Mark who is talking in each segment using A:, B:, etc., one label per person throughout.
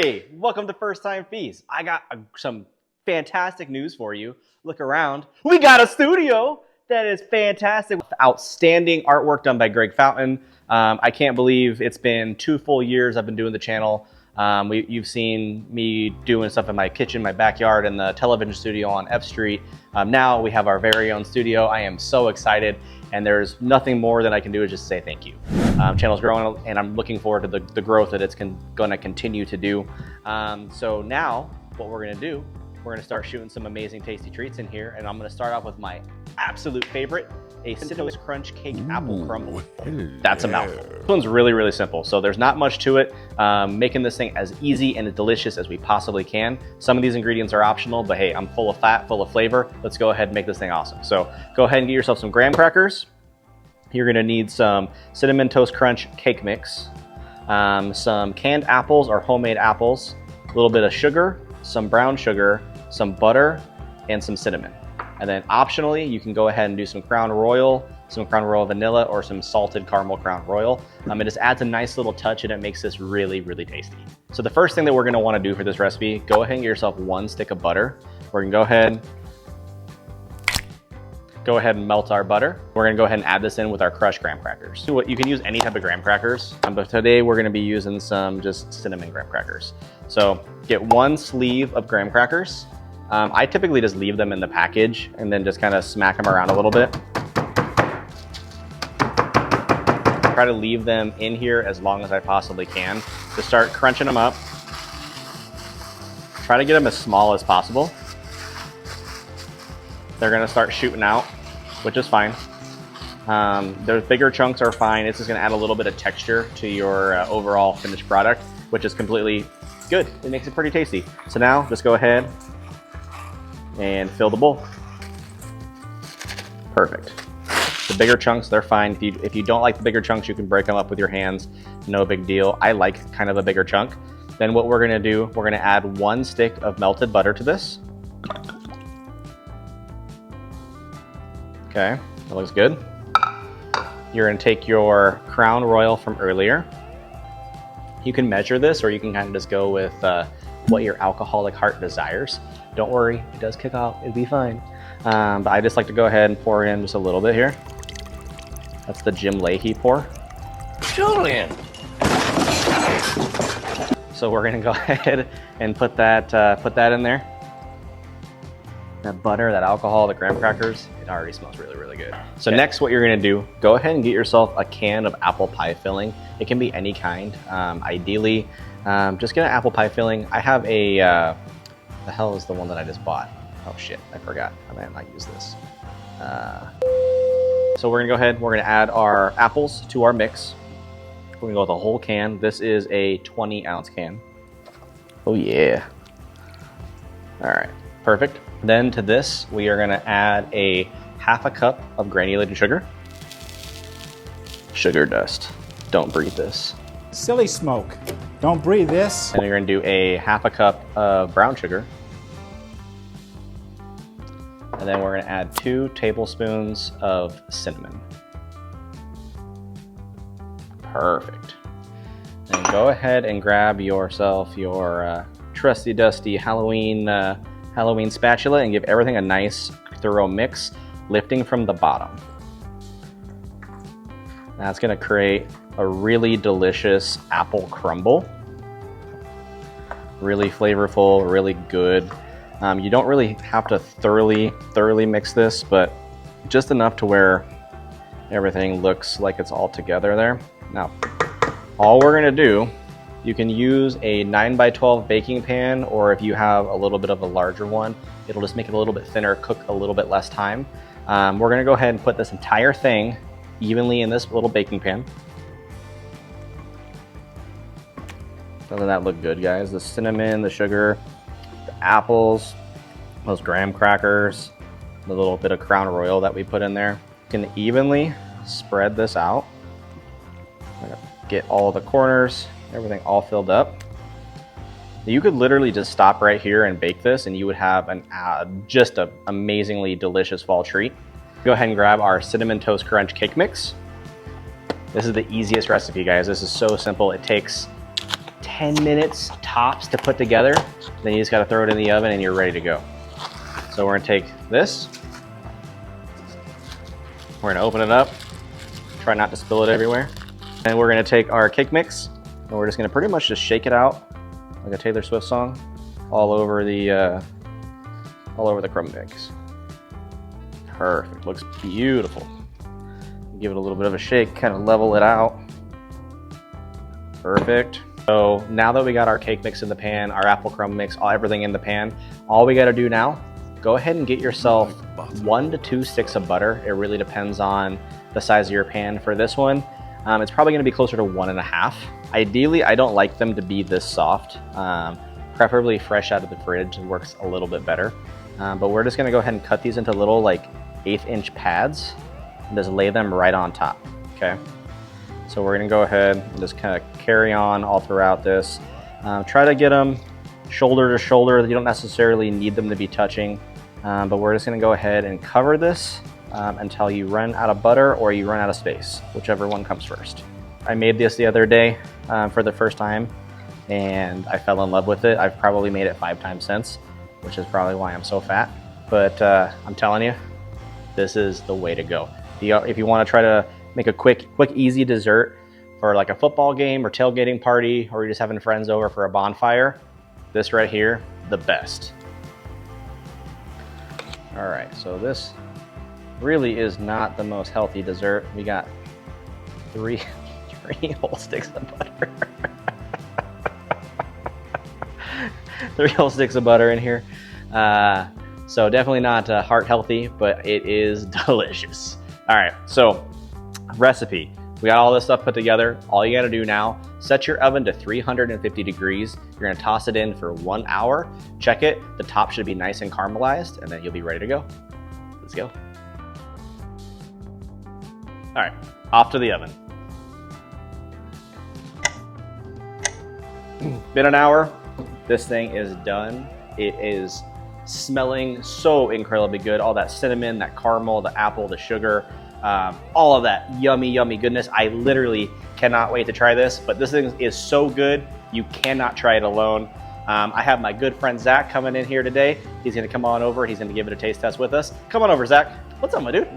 A: Hey, welcome to First Time Feast. I got some fantastic news for you. Look around. We got a studio that is fantastic with outstanding artwork done by Greg Fountain. I can't believe it's been 2 full years I've been doing the channel. You've seen me doing stuff in my kitchen, my backyard, and the television studio on F Street. Now we have our very own studio. I am so excited, and there's nothing more that I can do is just say thank you. Channel's growing, and I'm looking forward to the growth that it's going to continue to do. So now what we're going to do, we're going to start shooting some amazing tasty treats in here, and I'm going to start off with my absolute favorite, a Cinnamon Crunch Cake Apple Crumble. That's a mouthful. This one's really, really simple, so there's not much to it. Making this thing as easy and as delicious as we possibly can. Some of these ingredients are optional, but hey, I'm full of fat, full of flavor. Let's go ahead and make this thing awesome. So go ahead and get yourself some graham crackers. You're gonna need some Cinnamon Toast Crunch cake mix, some canned apples or homemade apples, a little bit of sugar, some brown sugar, some butter, and some cinnamon. And then optionally, you can go ahead and do some Crown Royal, some Crown Royal vanilla, or some salted caramel Crown Royal. It just adds a nice little touch and it makes this really, really tasty. So the first thing that we're gonna wanna do for this recipe, go ahead and get yourself 1 stick of butter. We're gonna go ahead and melt our butter. We're gonna go ahead and add this in with our crushed graham crackers. You can use any type of graham crackers, but today we're gonna be using some just cinnamon graham crackers. So get 1 sleeve of graham crackers. I typically just leave them in the package and then just kind of smack them around a little bit. Try to leave them in here as long as I possibly can to start crunching them up. Try to get them as small as possible. They're gonna start shooting out, which is fine. Their bigger chunks are fine. It's just gonna add a little bit of texture to your overall finished product, which is completely good. It makes it pretty tasty. So now just go ahead and fill the bowl. Perfect. The bigger chunks, they're fine. If you don't like the bigger chunks, you can break them up with your hands. No big deal. I like kind of a bigger chunk. Then what we're gonna do, we're gonna add 1 stick of melted butter to this. Okay, that looks good. You're gonna take your Crown Royal from earlier. You can measure this, or you can kind of just go with what your alcoholic heart desires. Don't worry, it does kick out, it'll be fine. But I just like to go ahead and pour in just a little bit here. That's the Jim Leahy pour.
B: Julian!
A: So we're gonna go ahead and put that in there. That butter, that alcohol, the graham crackers, it already smells really, really good. So next what you're gonna do, go ahead and get yourself a can of apple pie filling. It can be any kind. Ideally, just get an apple pie filling. I have a, the hell is the one that I just bought? Oh shit, I forgot. I might not use this. So we're gonna go ahead, we're gonna add our apples to our mix. We're gonna go with a whole can. This is a 20-ounce can. Oh yeah. All right, perfect. Then to this, we are gonna add a 1/2 cup of granulated sugar. Sugar dust. Don't breathe this.
C: Silly smoke. Don't breathe this.
A: And you're gonna do a 1/2 cup of brown sugar. And then we're gonna add 2 tablespoons of cinnamon. Perfect. And go ahead and grab yourself your trusty dusty Halloween spatula and give everything a nice thorough mix, lifting from the bottom. That's gonna create a really delicious apple crumble. Really flavorful, really good. You don't really have to thoroughly mix this, but just enough to where everything looks like it's all together there. Now, all we're gonna do, you can use a 9x12 baking pan, or if you have a little bit of a larger one, it'll just make it a little bit thinner, cook a little bit less time. We're gonna go ahead and put this entire thing evenly in this little baking pan. Doesn't that look good, guys? The cinnamon, the sugar, the apples, those graham crackers, the little bit of Crown Royal that we put in there. You can evenly spread this out. Get all the corners, everything all filled up. You could literally just stop right here and bake this and you would have just an amazingly delicious fall treat. Go ahead and grab our Cinnamon Toast Crunch cake mix. This is the easiest recipe, guys. This is so simple. It takes 10 minutes tops to put together. Then you just gotta throw it in the oven and you're ready to go. So we're gonna take this. We're gonna open it up. Try not to spill it everywhere. And we're gonna take our cake mix and we're just gonna pretty much just shake it out like a Taylor Swift song all over the crumb mix. Perfect, looks beautiful. Give it a little bit of a shake, kind of level it out. Perfect. So now that we got our cake mix in the pan, our apple crumb mix, everything in the pan, all we gotta do now, go ahead and get yourself 1 to 2 sticks of butter. It really depends on the size of your pan. For this one, it's probably gonna be closer to 1.5. Ideally, I don't like them to be this soft. Preferably fresh out of the fridge, it works a little bit better. But we're just gonna go ahead and cut these into little like 1/8-inch pads and just lay them right on top, okay? So we're gonna go ahead and just kind of carry on all throughout this. Try to get them shoulder to shoulder. You don't necessarily need them to be touching, but we're just gonna go ahead and cover this until you run out of butter or you run out of space, whichever one comes first. I made this the other day for the first time and I fell in love with it. I've probably made it 5 times since, which is probably why I'm so fat. But I'm telling you, this is the way to go. If you want to try to make a quick, easy dessert for like a football game or tailgating party, or you're just having friends over for a bonfire, this right here, the best. All right, so this really is not the most healthy dessert. We got three whole sticks of butter. 3 whole sticks of butter in here. So definitely not heart healthy, but it is delicious. All right, so recipe. We got all this stuff put together. All you gotta do now, set your oven to 350 degrees. You're gonna toss it in for 1 hour. Check it, the top should be nice and caramelized, and then you'll be ready to go. Let's go. All right, off to the oven. Been an hour. This thing is done. It is smelling so incredibly good. All that cinnamon, that caramel, the apple, the sugar, all of that yummy, yummy goodness. I literally cannot wait to try this, but this thing is so good, you cannot try it alone. I have my good friend Zach coming in here today. He's gonna come on over. He's gonna give it a taste test with us. Come on over, Zach. What's up, my dude?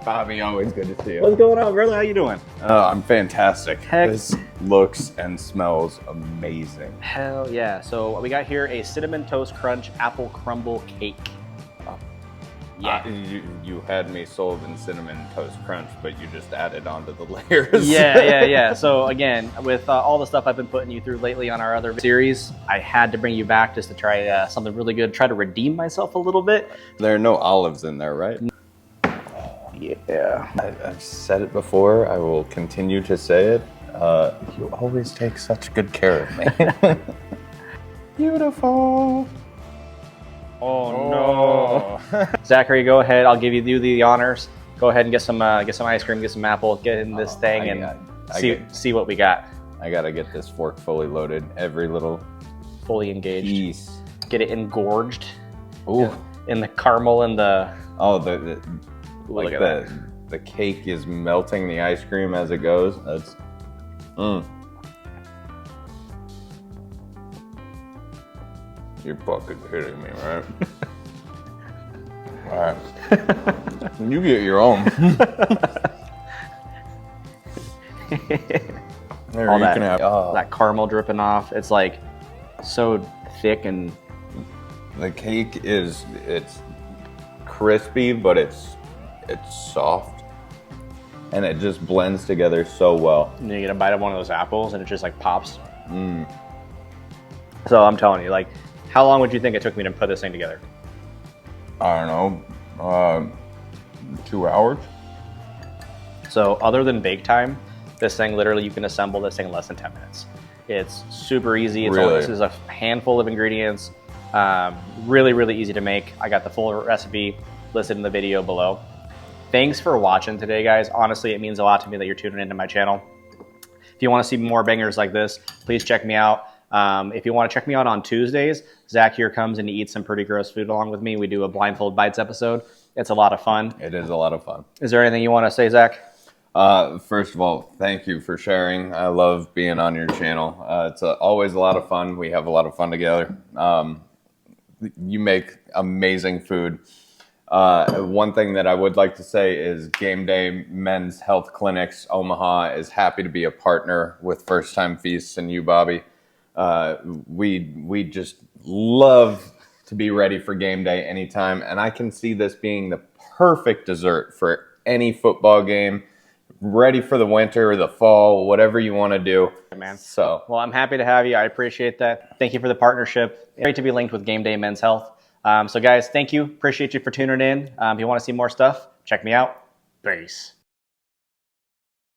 D: Bobby, always good to see you.
A: What's going on, brother? How you doing?
D: I'm fantastic.
A: Heck.
D: This looks and smells amazing.
A: Hell yeah. So we got here a Cinnamon Toast Crunch apple crumble cake. Yeah.
D: You had me sold in Cinnamon Toast Crunch, but you just added onto the layers.
A: Yeah. So again, with all the stuff I've been putting you through lately on our other series, I had to bring you back just to try something really good, try to redeem myself a little bit.
D: There are no olives in there, right?
A: Yeah.
D: I've said it before. I will continue to say it. You always take such good care of me. Beautiful.
A: Oh no. Zachary, go ahead. I'll give you the honors. Go ahead and get some ice cream, get some apple, get in this thing and see what we got.
D: I gotta get this fork fully loaded. Every little
A: fully engaged.
D: piece.
A: Get it engorged.
D: Ooh.
A: In the caramel and the
D: like the cake is melting the ice cream as it goes. That's You're fucking kidding me, right? All right. You get your own. There,
A: all
D: you
A: that,
D: can have
A: that caramel dripping off. It's like so thick and
D: the cake it's crispy, but it's soft, and it just blends together so well.
A: And you get a bite of one of those apples, and it just like pops. So I'm telling you, like, how long would you think it took me to put this thing together?
D: I don't know, 2 hours.
A: So other than bake time, this thing literally you can assemble this thing in less than 10 minutes. It's super easy. This is a handful of ingredients. Really, really easy to make. I got the full recipe listed in the video below. Thanks for watching today, guys. Honestly, it means a lot to me that you're tuning into my channel. If you want to see more bangers like this, please check me out. If you want to check me out on Tuesdays, Zach here comes and he eats some pretty gross food along with me. We do a Blindfold Bites episode. It's a lot of fun.
D: It is a lot of fun.
A: Is there anything you want to say, Zach?
D: First of all, thank you for sharing. I love being on your channel. It's always a lot of fun. We have a lot of fun together. You make amazing food. One thing that I would like to say is Game Day Men's Health Clinics Omaha is happy to be a partner with First Time Feasts and you, Bobby. We just love to be ready for game day anytime, and I can see this being the perfect dessert for any football game, ready for the winter or the fall, whatever you want to do.
A: Man.
D: So,
A: Well, I'm happy to have you. I appreciate that. Thank you for the partnership. Great to be linked with Game Day Men's Health. So guys, thank you. Appreciate you for tuning in. If you want to see more stuff, check me out. Peace.